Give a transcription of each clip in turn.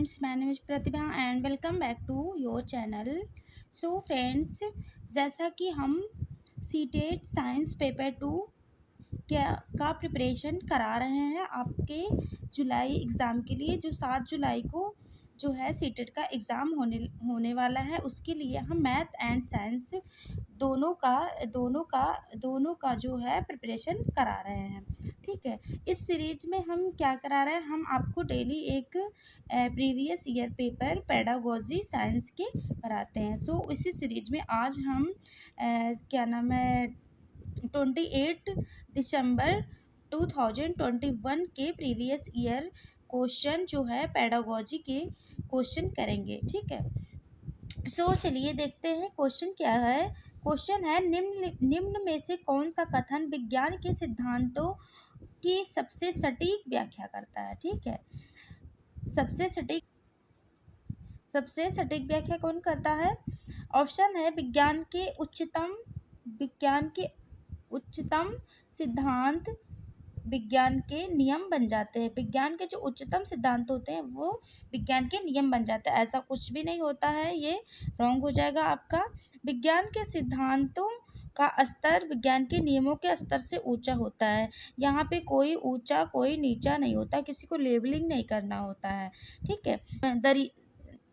friends, my name is Pratibha and welcome back to your channel. So friends, जैसा कि हम CTET science paper 2 का preparation करा रहे हैं आपके जुलाई एग्ज़ाम के लिए, जो 7 जुलाई को जो है सीटेट का एग्ज़ाम होने वाला है, उसके लिए हम मैथ एंड साइंस दोनों का जो है प्रिपरेशन करा रहे हैं। ठीक है, इस सीरीज में हम क्या करा रहे हैं, हम आपको डेली एक previous year paper pedagogy science के कराते हैं। सो इसी सीरीज में आज हम क्या नाम है 28 दिसंबर 2021 के प्रीवियस ईयर क्वेश्चन जो है पेडागोजी के क्वेश्चन करेंगे। ठीक है, सो चलिए देखते हैं क्वेश्चन क्या है। क्वेश्चन है, निम्न में से कौन सा कथन विज्ञान के सिद्धांतों की सबसे सटीक व्याख्या करता है। ठीक है, सबसे सटीक व्याख्या कौन करता है। ऑप्शन है, विज्ञान के उच्चतम सिद्धांत विज्ञान के नियम बन जाते हैं। विज्ञान के जो उच्चतम सिद्धांत होते हैं वो विज्ञान के नियम बन जाते हैं। ऐसा कुछ भी नहीं होता है, ये रॉन्ग हो जाएगा आपका। विज्ञान के सिद्धांतों का स्तर विज्ञान के नियमों के स्तर से ऊंचा होता है। यहाँ पे कोई ऊंचा कोई नीचा नहीं होता, किसी को लेबलिंग नहीं करना होता है। ठीक है,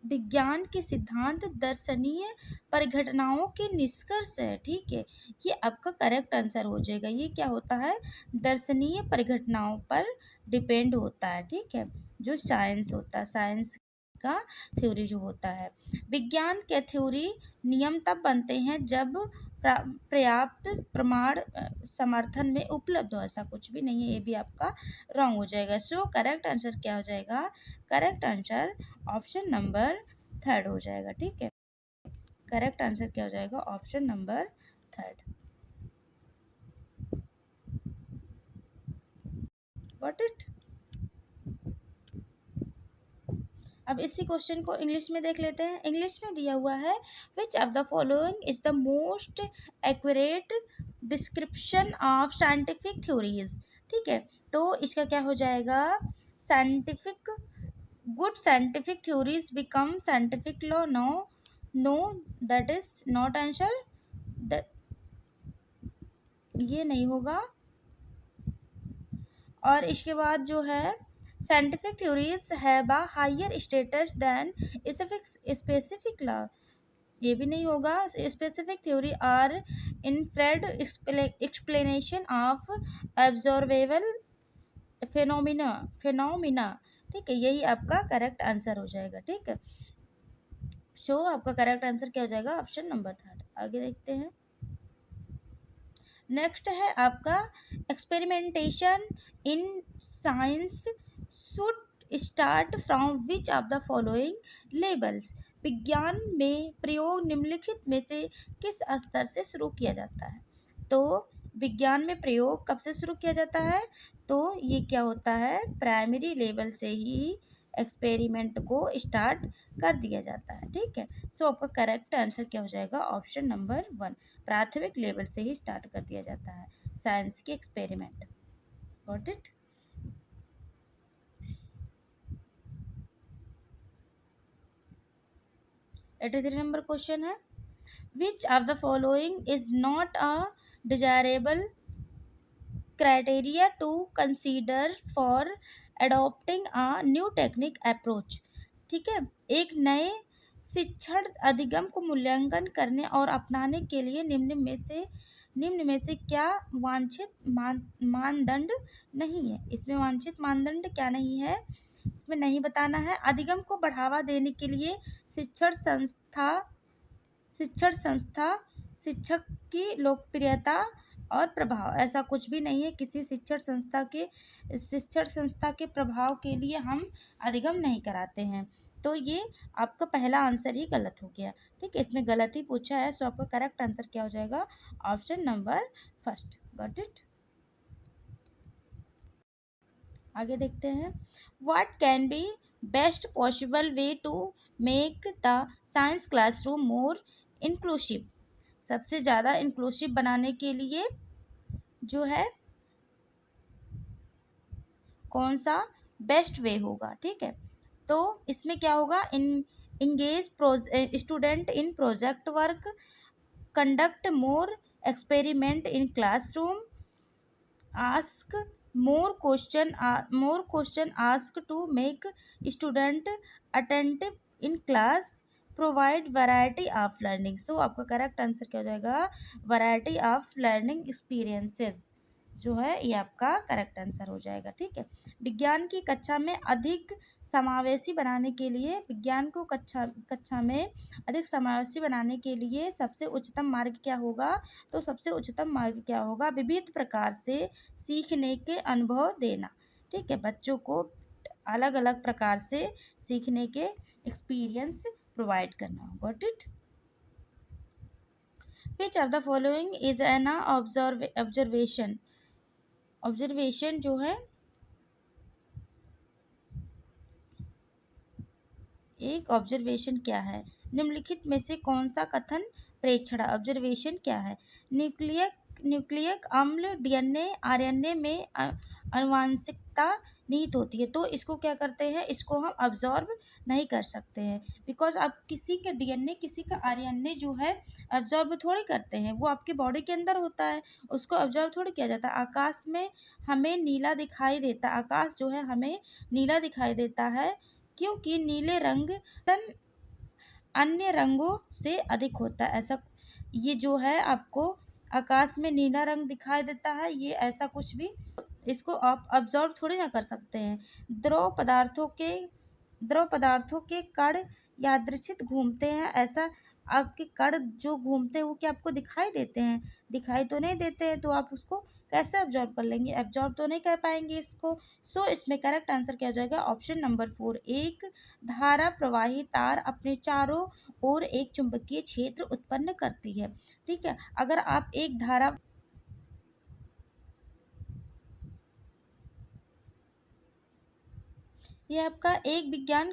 विज्ञान के सिद्धांत दर्शनीय परिघटनाओं के निष्कर्ष है। ठीक है, ये आपका करेक्ट आंसर हो जाएगा। ये क्या होता है, दर्शनीय परिघटनाओं पर डिपेंड होता है। ठीक है, जो साइंस होता है, साइंस का थ्योरी जो होता है। विज्ञान के थ्योरी नियम तब बनते हैं जब पर्याप्त प्रमाण समर्थन में उपलब्ध हो। ऐसा कुछ भी नहीं है, ये भी आपका रॉन्ग हो जाएगा। सो करेक्ट आंसर क्या हो जाएगा, करेक्ट आंसर ऑप्शन नंबर 3 हो जाएगा। ठीक है, करेक्ट आंसर क्या हो जाएगा, ऑप्शन नंबर 3। Got it. अब इसी क्वेश्चन को इंग्लिश में देख लेते हैं। इंग्लिश में दिया हुआ है, which of the following is the most accurate description of scientific theories. ठीक है, तो इसका क्या हो जाएगा, scientific good scientific theories become scientific law. No that is not answer, ये नहीं होगा। और इसके बाद जो है, scientific theories have a higher status than specific law, ये भी नहीं होगा। Specific theory are inferred explanation of observable phenomena. ठीक है, यही आपका करेक्ट आंसर हो जाएगा। ठीक है, सो आपका करेक्ट आंसर क्या हो जाएगा, ऑप्शन नंबर 3। आगे देखते हैं। नेक्स्ट है आपका, experimentation in science should start from which of the following levels. विज्ञान में प्रयोग निम्नलिखित में से किस स्तर से शुरू किया जाता है। तो विज्ञान में प्रयोग कब से शुरू किया जाता है, तो ये क्या होता है, प्राइमरी लेवल से ही एक्सपेरिमेंट को स्टार्ट कर दिया जाता है। ठीक है, सो आपका करेक्ट आंसर क्या हो जाएगा, ऑप्शन नंबर 1, प्राथमिक लेवल से ही स्टार्ट कर दिया जाता है साइंस के experiment. Got it. At 3 number question है, which of the following is not a desirable criteria to consider for adopting a new technique approach। ठीक है, एक नए शिक्षण अधिगम को मूल्यांकन करने और अपनाने के लिए निम्न में से क्या वांछित मानदंड नहीं है। इसमें वांछित मानदंड क्या नहीं है, इसमें नहीं बताना है। अधिगम को बढ़ावा देने के लिए शिक्षण संस्था शिक्षक की लोकप्रियता और प्रभाव, ऐसा कुछ भी नहीं है। किसी शिक्षण संस्था के प्रभाव के लिए हम अधिगम नहीं कराते हैं। तो ये आपका पहला आंसर ही गलत हो गया। ठीक है, इसमें गलत ही पूछा है, सो आपका करेक्ट आंसर क्या हो जाएगा, ऑप्शन नंबर 1। Got it. आगे देखते हैं, what can be best possible way to make the science classroom more inclusive. सबसे ज़्यादा इंक्लूसिव बनाने के लिए जो है कौन सा बेस्ट वे होगा। ठीक है, तो इसमें क्या होगा, engage student in project work, conduct more experiment in classroom, ask more question ask to make student attentive in class, provide variety of learning। सो आपका करेक्ट आंसर क्या हो जाएगा, वैरायटी ऑफ लर्निंग एक्सपीरियंसेस जो है ये आपका करेक्ट आंसर हो जाएगा। ठीक है, विज्ञान की कक्षा में अधिक समावेशी बनाने के लिए, विज्ञान को कक्षा में अधिक समावेशी बनाने के लिए सबसे उच्चतम मार्ग क्या होगा, तो सबसे उच्चतम मार्ग क्या होगा, विविध प्रकार से सीखने के अनुभव देना। ठीक है, बच्चों को अलग अलग प्रकार से सीखने के एक्सपीरियंस प्रोवाइड करना। Got it. Which of the following is an observation, observation जो है एक ऑब्जर्वेशन क्या है, निम्नलिखित में से कौन सा कथन प्रेक्षण, ऑब्जर्वेशन क्या है, न्यूक्लियक अम्ल डीएनए आरएनए में आनुवांशिकता निहित होती है, तो इसको क्या करते हैं, इसको हम अब्जॉर्ब नहीं कर सकते हैं, बिकॉज अब किसी के डीएनए किसी का आरएनए जो है अब्जॉर्ब थोड़ी करते हैं, वो आपके बॉडी के अंदर होता है, उसको अब्जॉर्ब थोड़ी किया जाता है। आकाश में हमें नीला दिखाई देता है, आकाश जो है हमें नीला दिखाई देता है क्योंकि नीले रंग अन्य रंगों से अधिक होता है। ऐसा ये जो है आपको आकाश में नीला रंग दिखाई देता है, ये ऐसा कुछ भी इसको आप ऑब्जर्व थोड़ी ना कर सकते हैं। द्रव पदार्थों के कण यादृच्छिक घूमते हैं, ऐसा आपके कण जो घूमते हैं वो क्या आपको दिखाई देते हैं, दिखाई तो नहीं देते हैं, तो आप उसको कैसे ऑब्जर्व कर लेंगे, एब्जॉर्व तो नहीं कर पाएंगे इसको। सो इसमें करेक्ट आंसर क्या हो जाएगा, ऑप्शन नंबर 4। एक धारा प्रवाही तार अपने चारों ओर एक चुंबकीय क्षेत्र उत्पन्न करती है। ठीक है, अगर आप एक धारा, ये आपका एक विज्ञान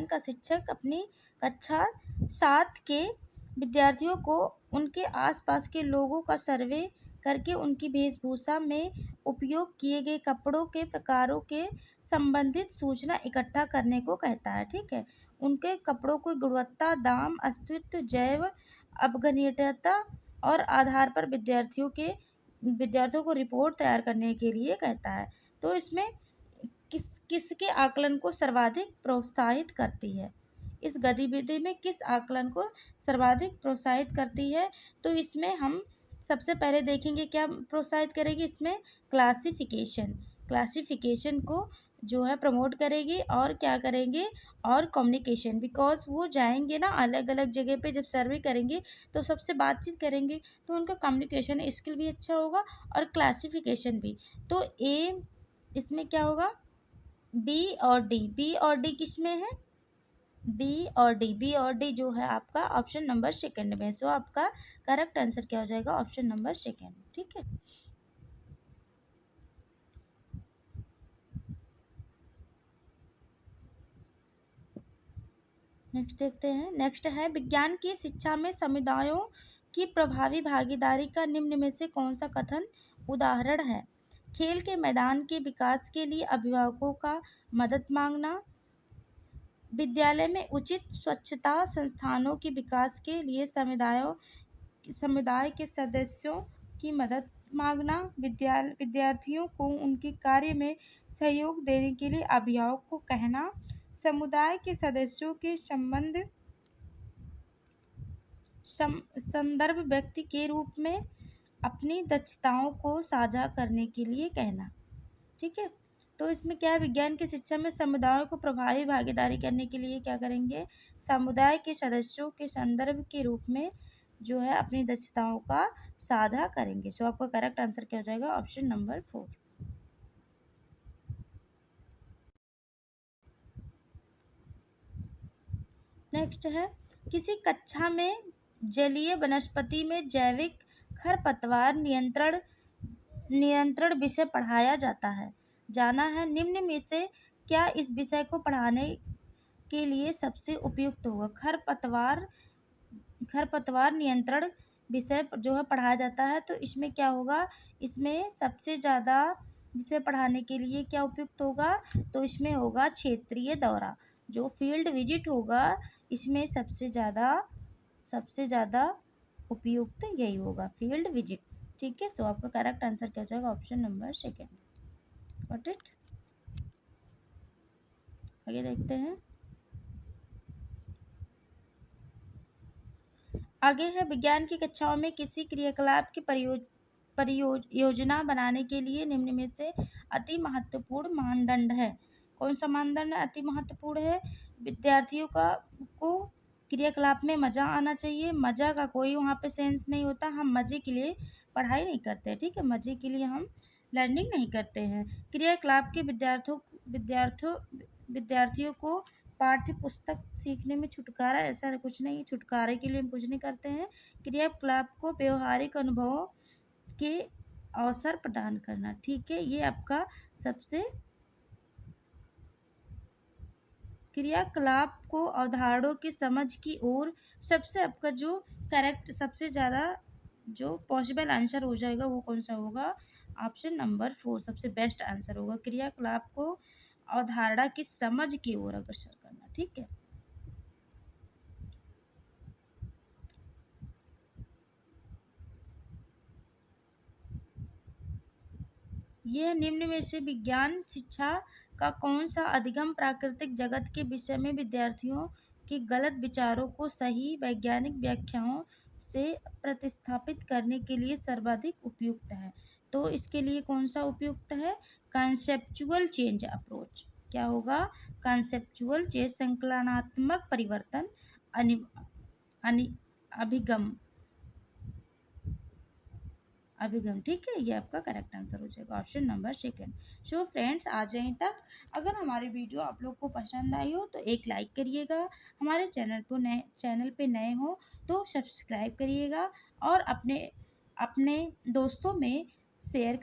का शिक्षक अपनी कक्षा 7 के विद्यार्थियों को उनके आसपास के लोगों का सर्वे करके उनकी वेशभूषा में उपयोग किए गए कपड़ों के प्रकारों के संबंधित सूचना इकट्ठा करने को कहता है। ठीक है, उनके कपड़ों की गुणवत्ता, दाम, अस्तित्व, जैव अपघनीयता और आधार पर विद्यार्थियों को रिपोर्ट तैयार करने के लिए कहता है। तो इसमें किसके आकलन को सर्वाधिक प्रोत्साहित करती है, इस गतिविधि में किस आकलन को सर्वाधिक प्रोत्साहित करती है, तो इसमें हम सबसे पहले देखेंगे क्या प्रोत्साहित करेगी, इसमें क्लासिफिकेशन को जो है प्रमोट करेगी, और क्या करेंगे, और कम्युनिकेशन, बिकॉज वो जाएंगे ना अलग अलग जगह पे, जब सर्वे करेंगे तो सबसे बातचीत करेंगे, तो उनका कम्युनिकेशन स्किल भी अच्छा होगा और क्लासिफिकेशन भी। तो ए इसमें क्या होगा, बी और डी किस में है, बी और डी जो है आपका ऑप्शन नंबर सेकंड में। सो आपका करेक्ट आंसर क्या हो जाएगा, ऑप्शन नंबर सेकंड। ठीक है, नेक्स्ट देखते हैं। नेक्स्ट है, विज्ञान की शिक्षा में समुदायों की प्रभावी भागीदारी का निम्न में से कौन सा कथन उदाहरण है, खेल के मैदान के विकास के लिए अभिभावकों का मदद मांगना, विद्यालय में उचित स्वच्छता संस्थानों के विकास के लिए समुदाय के सदस्यों की मदद मांगना, विद्यार्थियों को उनके कार्य में सहयोग देने के लिए अभिभावक को कहना, समुदाय के सदस्यों के संदर्भ व्यक्ति के रूप में अपनी दक्षताओं को साझा करने के लिए कहना। ठीक है, तो इसमें क्या है, विज्ञान की शिक्षा में समुदायों को प्रभावी भागीदारी करने के लिए क्या करेंगे, समुदाय के सदस्यों के संदर्भ के रूप में जो है अपनी दक्षताओं का साझा करेंगे। सो आपका करेक्ट आंसर क्या हो जाएगा, ऑप्शन नंबर 4। नेक्स्ट है, किसी कक्षा में जलीय वनस्पति में जैविक खरपतवार नियंत्रण विषय पढ़ाया जाता है, जाना है, निम्न में से क्या इस विषय को पढ़ाने के लिए सबसे उपयुक्त होगा, खरपतवार नियंत्रण विषय जो है पढ़ाया जाता है, तो इसमें क्या होगा, इसमें सबसे ज़्यादा विषय पढ़ाने के लिए क्या उपयुक्त होगा, तो इसमें होगा क्षेत्रीय दौरा। जो फील्ड विजिट होगा इसमें सबसे ज़्यादा उपयुक्त यही होगा, फील्ड विजिट। ठीक है, सो आपका करेक्ट आंसर क्या हो जाएगा, option number second. Got it. आगे देखते हैं। आगे है, विज्ञान की कक्षाओं में किसी क्रियाकलाप की परियोजना बनाने के लिए निम्न में से अति महत्वपूर्ण मानदंड है। कौन सा मानदंड है अति महत्वपूर्ण है? विद्यार्थियों को क्रियाकलाप में मजा आना चाहिए। मजा का कोई वहाँ पे सेंस नहीं होता, हम मजे के लिए पढ़ाई नहीं करते, ठीक है, मजे के लिए हम लर्निंग नहीं करते हैं। क्रियाकलाप के विद्यार्थियों को पाठ्य पुस्तक सीखने में छुटकारा, ऐसा कुछ नहीं, छुटकारे के लिए हम कुछ नहीं करते हैं। क्रियाकलाप को व्यवहारिक अनुभवों के अवसर प्रदान करना, ठीक है, ये आपका सबसे, क्रियाकलाप को अवधारणाओं की समझ की ओर सबसे आपका जो करेक्ट, सबसे ज़्यादा जो पॉसिबल आंसर हो जाएगा वो कौन सा होगा, ऑप्शन नंबर 4 सबसे बेस्ट आंसर होगा, क्रियाकलाप को अवधारणा की समझ की ओर अग्रसर करना। ठीक है, यह निम्न में से विज्ञान शिक्षा का कौन सा अधिगम प्राकृतिक जगत के विषय में विद्यार्थियों के गलत विचारों को सही वैज्ञानिक व्याख्याओं से प्रतिस्थापित करने के लिए सर्वाधिक उपयुक्त है? तो इसके लिए कौन सा उपयुक्त है, कॉन्सेप्चुअल चेंज अप्रोच। क्या होगा, कॉन्सेप्चुअल चेंज, संकलनात्मक परिवर्तन, अभिगम, अभिगम। ठीक है, ये आपका करेक्ट आंसर हो जाएगा, option number second. So friends, आज यहीं तक। अगर हमारी वीडियो आप लोग को पसंद आई हो तो एक लाइक करिएगा, हमारे चैनल पे नए हो तो सब्सक्राइब करिएगा और अपने दोस्तों में शेयर